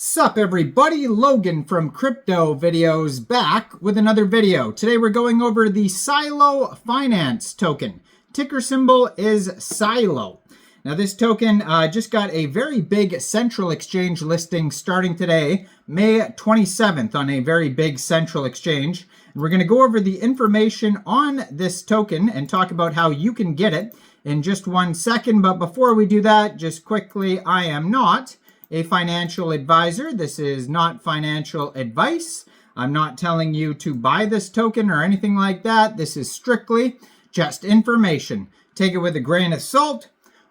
Sup everybody, Logan from Crypto Videos back with another video. Today we're going over the Silo Finance token. Ticker symbol is SILO. Now this token just got a very big central exchange listing starting today, May 27th, on a very big central exchange. And we're going to go over the information on this token and talk about how you can get it in just 1 second. But before we do that, just quickly, I am not a financial advisor. This is not financial advice. I'm not telling you to buy this token or anything like that. This is strictly just information. Take it with a grain of salt.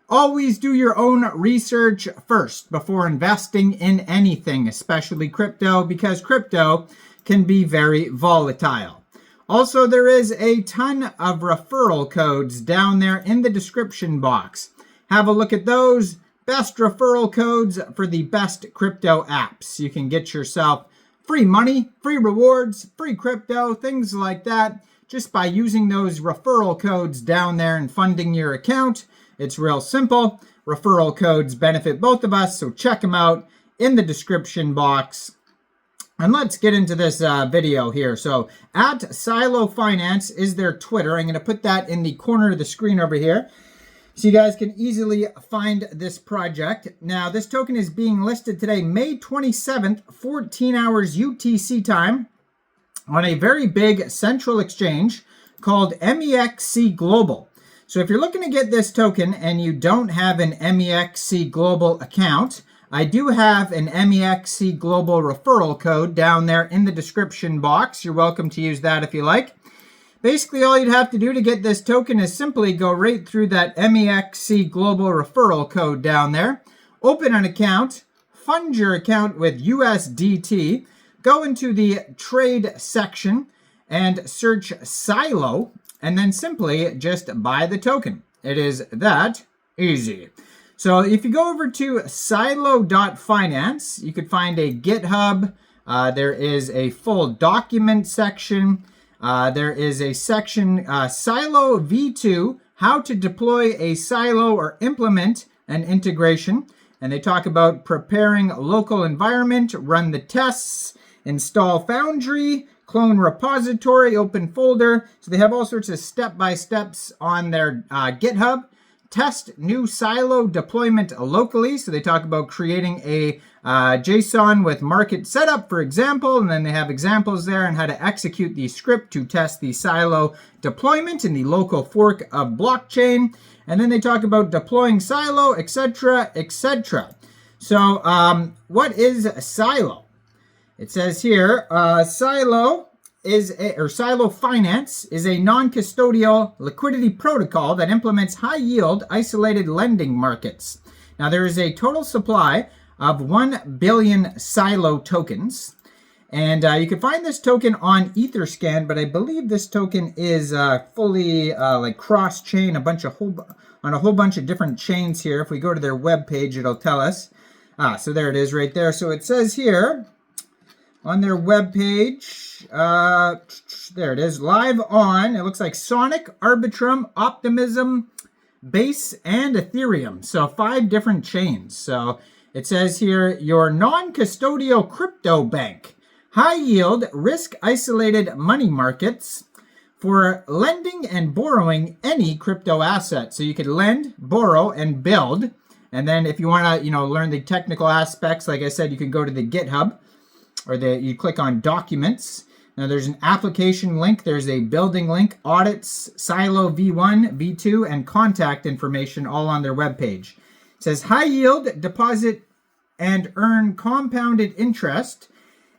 Always do your own research first before investing in anything, especially crypto, because crypto can be very volatile. Also, there is a ton of referral codes down there in the description box. Have a look at those. Best referral codes for the best crypto apps. You can get yourself free money, free rewards, free crypto, things like that, just by using those referral codes down there and funding your account. It's real simple. Referral codes benefit both of us, so check them out in the description box. And let's get into this video here. So at Silo Finance is their Twitter. I'm going to put that in the corner of the screen over here, so you guys can easily find this project. Now, this token is being listed today, May 27th, 14 hours UTC time, on a very big central exchange called Mexc Global. So if you're looking to get this token and you don't have an Mexc Global account, I do have an Mexc Global referral code down there in the description box. You're welcome to use that if you like. Basically, all you'd have to do to get this token is simply go right through that Mexc Global referral code down there, open an account, fund your account with USDT, go into the trade section and search Silo, and then simply just buy the token. It is that easy. So if you go over to silo.finance, you could find a GitHub. There is a full document section. There is a section, Silo V2, how to deploy a silo or implement an integration. And they talk about preparing local environment, run the tests, install Foundry, clone repository, open folder. So they have all sorts of step-by-steps on their GitHub. Test new silo deployment locally. So they talk about creating a JSON with market setup, for example, and then they have examples there on how to execute the script to test the silo deployment in the local fork of blockchain. And then they talk about deploying silo, etc., etc. So what is silo? It says here, Silo Finance is a non-custodial liquidity protocol that implements high-yield isolated lending markets. Now, there is a total supply of 1 billion Silo tokens, and you can find this token on Etherscan, but I believe this token is fully like cross-chain, on a whole bunch of different chains here. If we go to their webpage, it'll tell us. So there it is right there. So it says here on their webpage, there it is, live on, it looks like Sonic, Arbitrum, Optimism, Base, and Ethereum. So 5 different chains. So it says here, your non-custodial crypto bank, high-yield, risk-isolated money markets for lending and borrowing any crypto asset. So you could lend, borrow, and build. And then if you want to, learn the technical aspects, like I said, you can go to the GitHub, or you click on Documents. Now there's an application link, there's a building link, audits, Silo V1, V2, and contact information all on their webpage. It says high yield, deposit and earn compounded interest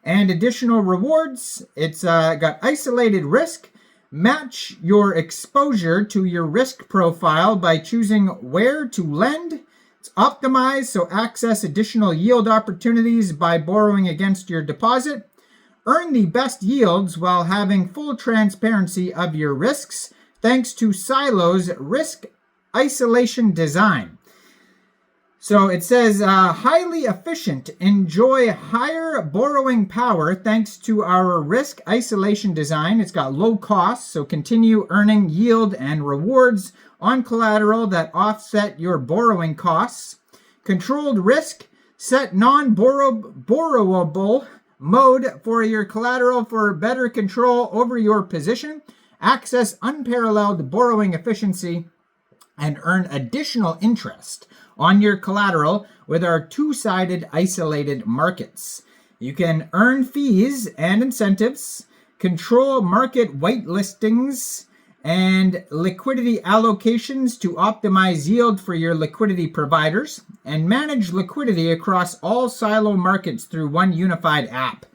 and additional rewards. It's got isolated risk. Match your exposure to your risk profile by choosing where to lend. It's optimized, so access additional yield opportunities by borrowing against your deposit. Earn the best yields while having full transparency of your risks, thanks to Silo's risk isolation design. So it says, highly efficient. Enjoy higher borrowing power thanks to our risk isolation design. It's got low costs, so continue earning yield and rewards on collateral that offset your borrowing costs. Controlled risk. Set non-borrowable mode for your collateral for better control over your position. Access unparalleled borrowing efficiency and earn additional interest on your collateral with our two-sided isolated markets. You can earn fees and incentives, control market whitelistings, and liquidity allocations to optimize yield for your liquidity providers, and manage liquidity across all silo markets through one unified app.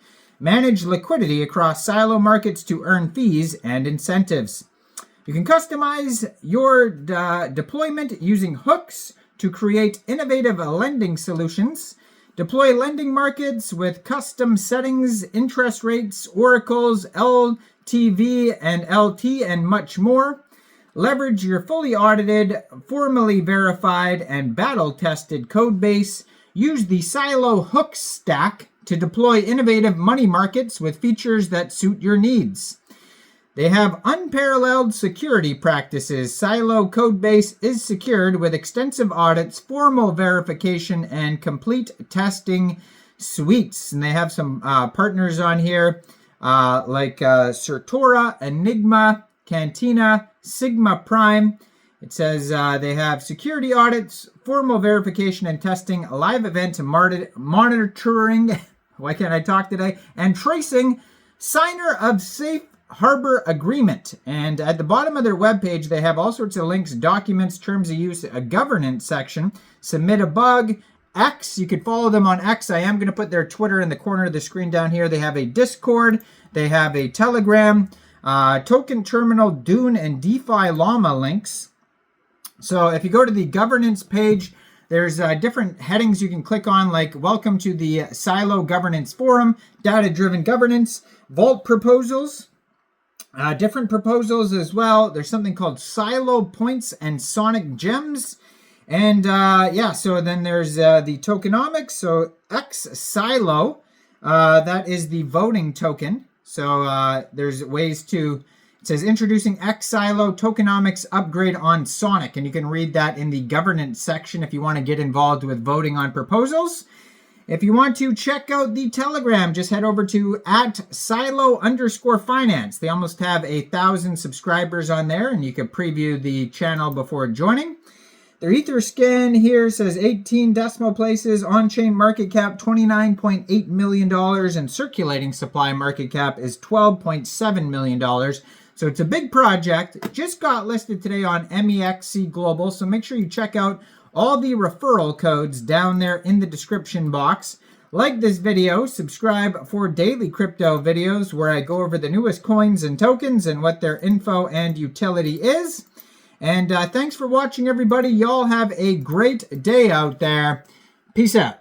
Manage liquidity across silo markets to earn fees and incentives. You can customize your deployment using hooks to create innovative lending solutions. Deploy lending markets with custom settings, interest rates, oracles, LTV and LT, and much more. Leverage your fully audited, formally verified, and battle-tested code base. Use the Silo Hook stack to deploy innovative money markets with features that suit your needs. They have unparalleled security practices. Silo Codebase is secured with extensive audits, formal verification, and complete testing suites. And they have some partners on here like Certora, Enigma, Cantina, Sigma Prime. It says they have security audits, formal verification and testing, live event monitoring, why can't I talk today, and tracing, signer of safe harbor agreement. And at the bottom of their webpage, they have all sorts of links, documents, terms of use, a governance section, submit a bug, X. You could follow them on X. I am going to put their Twitter in the corner of the screen down here. They have a Discord. They have a Telegram, token terminal, Dune, and DeFi Llama links. So if you go to the governance page, there's different headings you can click on, like welcome to the Silo Governance Forum, data-driven governance, vault proposals, different proposals as well. There's something called Silo Points and Sonic Gems. And yeah, so then there's the tokenomics. So X Silo, that is the voting token. So there's ways to, it says introducing X Silo tokenomics upgrade on Sonic. And you can read that in the governance section if you want to get involved with voting on proposals. If you want to check out the Telegram, just head over to @silo_finance. They almost have 1,000 subscribers on there, and you can preview the channel before joining. Their Etherscan here says 18 decimal places, on-chain market cap $29.8 million, and circulating supply market cap is $12.7 million. So it's a big project. It just got listed today on Mexc Global, so make sure you check out all the referral codes down there in the description box. Like this video, subscribe for daily crypto videos where I go over the newest coins and tokens and what their info and utility is. And thanks for watching, everybody. Y'all have a great day out there. Peace out.